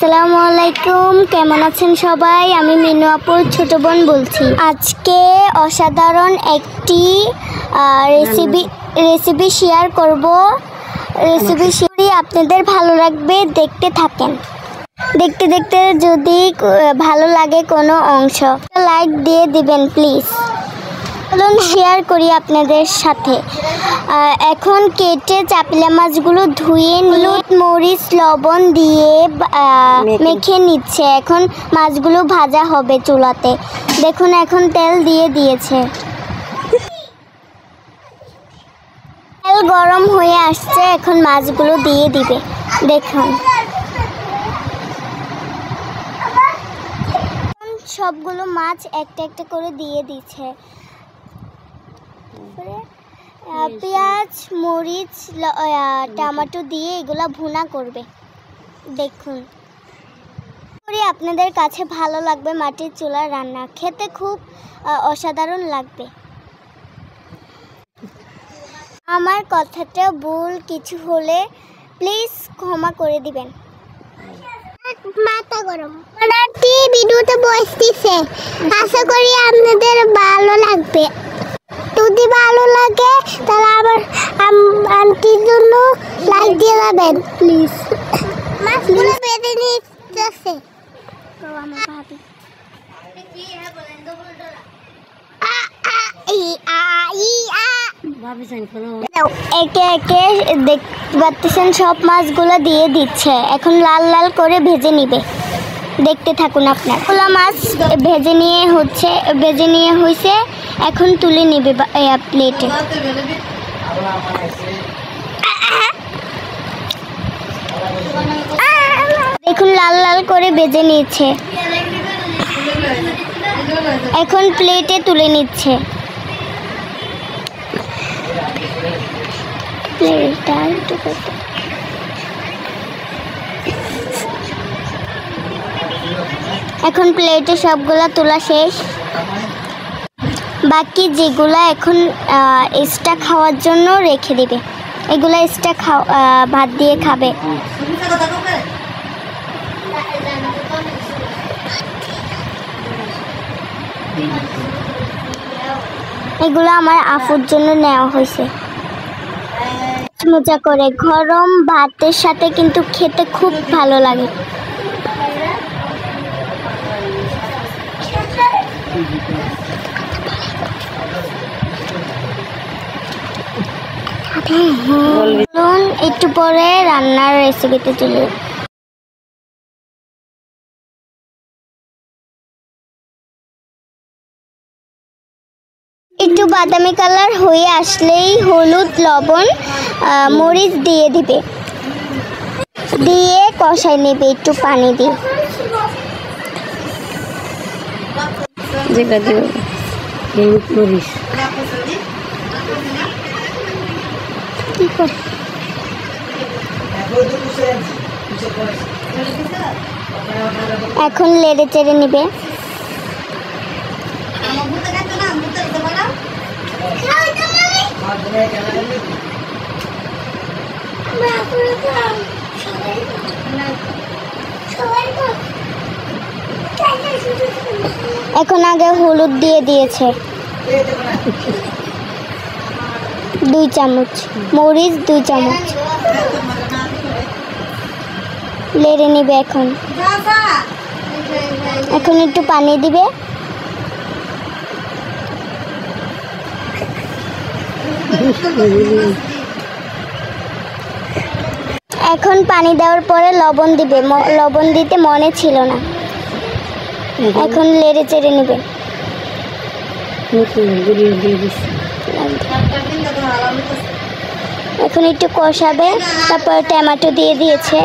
আসসালামু আলাইকুম, কেমন আছেন সবাই? আমি মিনু আপুর ছোট বোন বলছি। আজকে অসাধারণ একটি রেসিপি শেয়ার করব। রেসিপি আপনাদের ভালো লাগবে, দেখতে থাকেন। দেখতে দেখতে যদি ভালো লাগে কোনো অংশ, লাইক দিয়ে দিবেন প্লিজ। চলুন শেয়ার করি আপনাদের সাথে। এখন কেটে চাপিলা মাছগুলো ধুয়ে হলুদ মরিচ লবণ দিয়ে মেখে নিচ্ছে। এখন মাছগুলো ভাজা হবে চুলাতে। দেখুন এখন তেল দিয়ে দিয়েছে। তেল গরম হয়ে আসছে, এখন মাছগুলো দিয়ে দিবে। দেখুন সবগুলো মাছ একটা একটা করে দিয়ে দিচ্ছে। পেঁয়াজ মরিচ টমেটো দিয়ে এগুলা ভুনা করবে। দেখুন আপনাদের কাছে ভালো লাগবে। মাটির চুলার রান্না খেতে খুব অসাধারণ লাগবে। আমার কথাটা ভুল কিছু হলে প্লিজ ক্ষমা করে দিবেন। মাথা গরম ভিডিওতে বসতেছে, আশা করি আপনাদের ভালো লাগবে। যদি ভালো লাগে তাহলে আমার আন্টির জন্য লাইক দিয়ে যাবেন প্লিজ। মাছগুলো বেঁধে নিচ্ছে আমার ভাবি। একে একে দেখতে পাচ্ছেন সব মাছগুলো দিয়ে দিচ্ছে। এখন লাল লাল করে ভেজে নিবে। দেখতে থাকুন আপনার। পোলা মাছ ভেজে নিয়ে হয়েছে। এখন তুলে নিবে প্লেটে। দেখুন লাল লাল করে ভেজে নিয়েছে। এখন প্লেটে তুলে নিচ্ছে। এখন প্লেটে সবগুলা তোলা শেষ। বাকি যেগুলা এখন এক্সট্রা খাওয়ার জন্য রেখে দিবে। এগুলা এক্সট্রা ভাত দিয়ে খাবে। এগুলো আমার আফুর জন্য নেওয়া হয়েছে। মজা করে গরম ভাতের সাথে কিন্তু খেতে খুব ভালো লাগে। একটু পরে রান্নার রেসিপিতে চলে। একটু বাদামি কালার হয়ে আসলেই হলুদ লবণ মরিচ দিয়ে দিবে, দিয়ে কষাই নেবে একটু পানি দিয়ে। এখন লেড়ে চেড়ে নিবে। এখন আগে হলুদ দিয়ে দিয়েছে 2 চামচ, মরিচ 2 চামচ। লেড়ে নিবে। এখন একটু পানি দিবে। এখন পানি দেওয়ার পরে লবণ দিবে। লবণ দিতে মনে ছিল না। এখন লেড়ে চেড়ে নেবে। এখন একটু কষাবে। তারপর টমেটো দিয়ে দিয়েছে।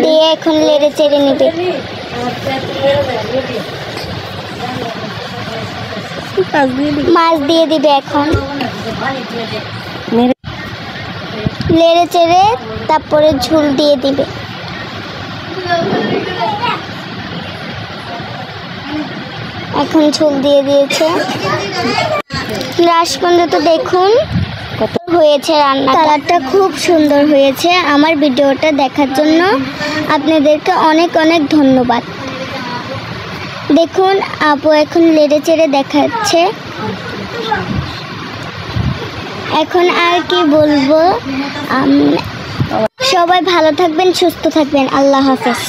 দিয়ে এখন লেড়ে চেড়ে নেবে। মাছ দিয়ে দিবে। এখন লেড়ে চেড়ে তারপরে ঝোল দিয়ে দিবে। এখন ঝোল দিয়ে দিয়েছে। লাশ পর্যন্ত দেখুন কত হয়েছে রান্না। কালারটা খুব সুন্দর হয়েছে। আমার ভিডিওটা দেখার জন্য আপনাদেরকে অনেক অনেক ধন্যবাদ। দেখুন আপু এখন লেড়ে চেড়ে দেখাচ্ছে। এখন আর কি বলবো, সবাই ভালো থাকবেন, সুস্থ থাকবেন। আল্লাহ হাফেজ।